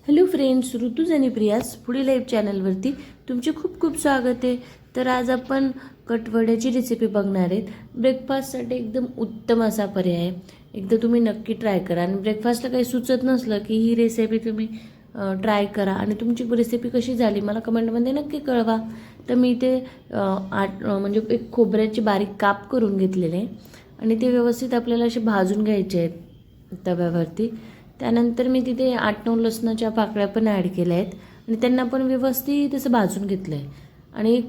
Hello friends, ऋतूज आणि Priya's foodie life चॅनलवरती तुमचे खूप खूप स्वागत आहे. तर आज आपण कटवड्याची रेसिपी बघणार आहेत. ब्रेकफास्टसाठी एकदम उत्तम असा पर्याय आहे. एकदा तुम्ही नक्की ट्राय करा आणि ब्रेकफास्टला काही सुचत नसलं की ही रेसिपी तुम्ही ट्राय करा आणि तुमची रेसिपी कशी झाली मला कमेंटमध्ये नक्की कळवा. तर मी ते म्हणजे एक खोबऱ्याची बारीक काप करून घेतलेले आणि ते व्यवस्थित आपल्याला असे भाजून घ्यायचे आहेत तव्यावरती. त्यानंतर मी तिथे 8-9 लसणाच्या पाकळ्या पण ॲड केल्या आहेत आणि त्यांना पण व्यवस्थित असं भाजून घेतलं आहे. आणि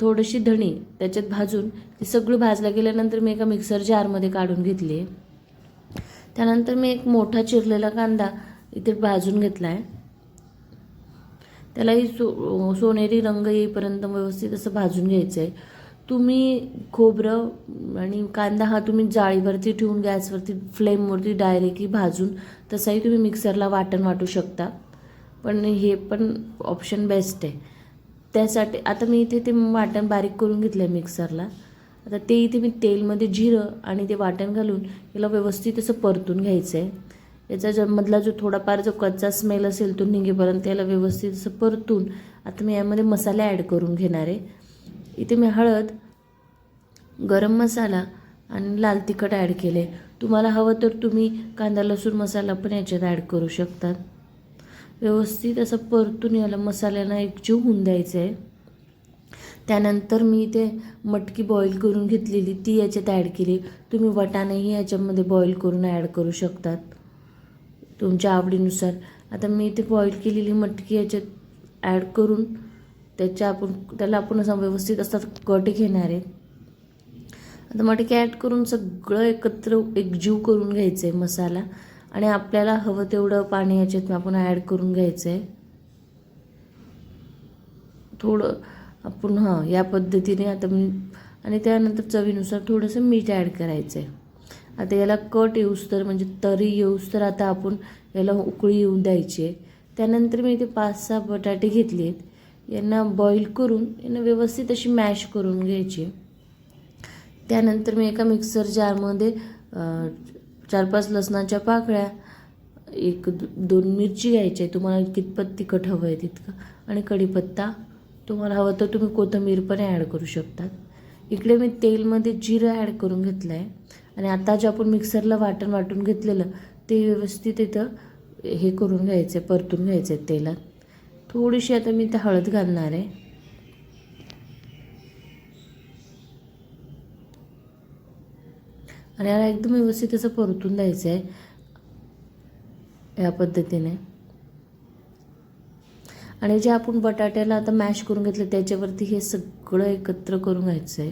थोडीशी धणी त्याच्यात भाजून ते सगळं भाजलं गेल्यानंतर मी एका मिक्सर जारमध्ये काढून घेतली आहे. त्यानंतर मी एक मोठा चिरलेला कांदा इथे भाजून घेतला आहे. त्यालाही सोनेरी रंग येईपर्यंत व्यवस्थित असं भाजून घ्यायचं आहे. तुम्ही खोबरं आणि कांदा हा तुम्ही जाळीवरती ठेवून गॅसवरती फ्लेमवरती डायरेक्टली भाजून तसाही तुम्ही मिक्सरला वाटू शकता, पण हे पण ऑप्शन बेस्ट आहे. त्यासाठी आता मी इथे ते वाटण बारीक करून घेतलं आहे मिक्सरला. आता ते इथे मी तेलमध्ये जिरं आणि ते वाटण घालून याला व्यवस्थित असं परतून घ्यायचं आहे. याचा मधला जो थोडाफार जो कच्चा स्मेल असेल तो निघेपर्यंत याला व्यवस्थित असं परतून आता मी यामध्ये मसाले ॲड करून घेणार आहे. इथे मी हळद, गरम मसाला आणि लाल तिखट ॲड केले. तुम्हाला हवं तर तुम्ही कांदा लसूण मसाला पण याच्यात ॲड करू शकतात. व्यवस्थित असं परतून याला मसाल्याला एकजीव होऊन द्यायचं आहे. त्यानंतर मी इथे मटकी बॉईल करून घेतलेली ती याच्यात ॲड केली. तुम्ही वाटाणेही याच्यामध्ये बॉईल करून ॲड करू शकतात तुमच्या आवडीनुसार. आता मी इथे बॉईल केलेली मटकी याच्यात ॲड करून त्याला आपण असं व्यवस्थित असा कट घेणार आहे. आता मटकी ॲड करून सगळं एकत्र एकजीव करून घ्यायचं आहे मसाला आणि आपल्याला हवं तेवढं पाणी याच्यात आपण ॲड करून घ्यायचं आहे. थोडं आपण या पद्धतीने आता मी आणि त्यानंतर चवीनुसार थोडंसं मीठ ॲड करायचं आहे. आता याला कट येऊस तर म्हणजे तरी येऊस तर आता आपण याला उकळी येऊन द्यायची आहे. त्यानंतर मी इथे 5-6 बटाटे घेतले आहेत. यांना बॉईल करून यांना व्यवस्थित अशी मॅश करून घ्यायची. त्यानंतर मी एका मिक्सर जारमध्ये 4-5 लसणाच्या पाकळ्या, 1-2 मिरची घ्यायची आहे, तुम्हाला कितपत तिखट हवं आहे तितकं, आणि कढीपत्ता, तुम्हाला हवं तर तुम्ही कोथिंबीर पण ॲड करू शकतात. इकडे मी तेलमध्ये जिरं ॲड करून घेतलं आहे आणि आता जे आपण मिक्सरला वाटून घेतलेलं ते व्यवस्थित इथं हे करून घ्यायचं आहे, परतून घ्यायचं आहे तेलात. थोडीशी आता मी इथं हळद घालणार आहे आणि याला एकदम व्यवस्थित असं परतून द्यायचं आहे या पद्धतीने. आणि जे आपण बटाट्याला आता मॅश करून घेतलं त्याच्यावरती हे सगळं एकत्र करून घ्यायचं आहे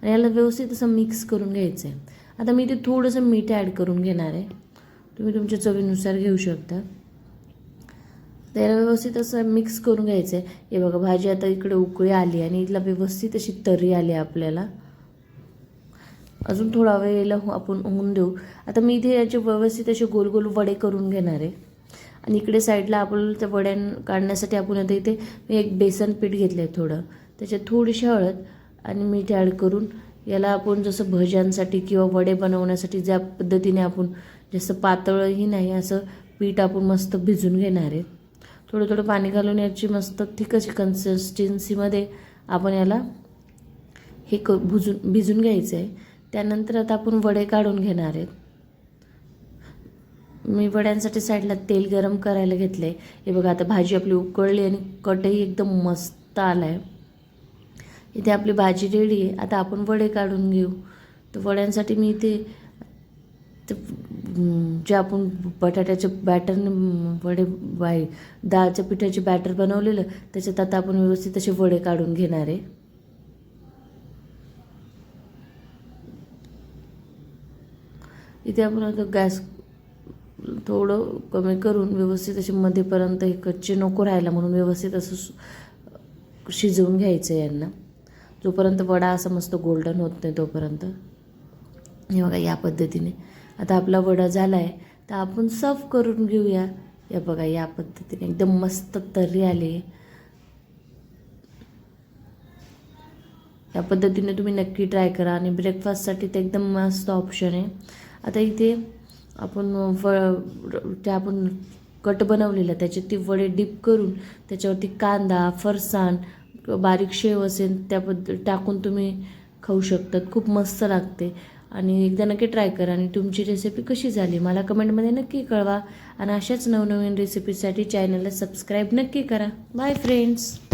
आणि याला व्यवस्थित असं मिक्स करून घ्यायचं आहे. आता मी ते थोडंसं मीठ ॲड करून घेणार आहे, तुम्ही तुमच्या चवीनुसार घेऊ शकता. त्याला व्यवस्थित असं मिक्स करून घ्यायचं आहे. हे बघा, भाजी आता इकडे उकळी आली आणि इथला व्यवस्थित अशी तर्री आली आपल्याला. अजून थोडा वेळेला आपण होऊन देऊ. आता मी इथे याचे व्यवस्थित असे गोल गोल वडे करून घेणार आहे आणि इकडे साईडला आपल्याला त्या वड्या काढण्यासाठी आपण आता इथे मी एक बेसन पीठ घेतलं आहे थोडं, त्याच्यात थोडीशी हळद आणि मीठ ॲड करून याला आपण जसं भज्यांसाठी किंवा वडे बनवण्यासाठी ज्या पद्धतीने आपण जास्त पातळही नाही असं पीठ आपण मस्त भिजून घेणार आहे. थोडं थोडं पाणी घालून याची मस्त थिक अशी कन्सिस्टन्सीमध्ये आपण याला हे भिजून घ्यायचं आहे. त्यानंतर आता आपण वडे काढून घेणार आहेत. मी वड्यांसाठी साईडला तेल गरम करायला घेतलं आहे. हे बघा, आता भाजी आपली उकळली आणि कटही एकदम मस्त आला आहे. इथे आपली भाजी रेडी आहे. आता आपण वडे काढून घेऊ. तर वड्यांसाठी मी इथे जे आपण बटाट्याचे बॅटर वडे डाळच्या पिठाचे बॅटर बनवलेलं त्याच्यात आता आपण व्यवस्थित असे वडे काढून घेणार आहे. इथे आपण आता गॅस थोडं कमी करून व्यवस्थित असे मध्येपर्यंत हे कच्चे नको राहायला म्हणून व्यवस्थित असं शिजवून घ्यायचं आहे यांना, जोपर्यंत वडा असा मस्त गोल्डन होत नाही तोपर्यंत. हे बघा, या पद्धतीने आता आपला वडा झाला आहे तर आपण सर्व करून घेऊया. हे बघा, या पद्धतीने एकदम मस्त तर्री आली आहे. या पद्धतीने तुम्ही नक्की ट्राय करा आणि ब्रेकफास्टसाठी ते एकदम मस्त ऑप्शन आहे. आता इथे आपण आपण कट बनवलेला त्याचे ते वडे डिप करून त्याच्यावरती कांदा, फरसाण, बारीक शेव असेल त्याबद्दल टाकून तुम्ही खाऊ शकतात. खूप मस्त लागते आणि एकदा नक्की ट्राय करा. आणि तुमची रेसिपी कशी झाली मला कमेंटमध्ये नक्की कळवा. आणि अशाच नवनवीन रेसिपीसाठी चॅनलला सबस्क्राईब नक्की करा. Bye friends.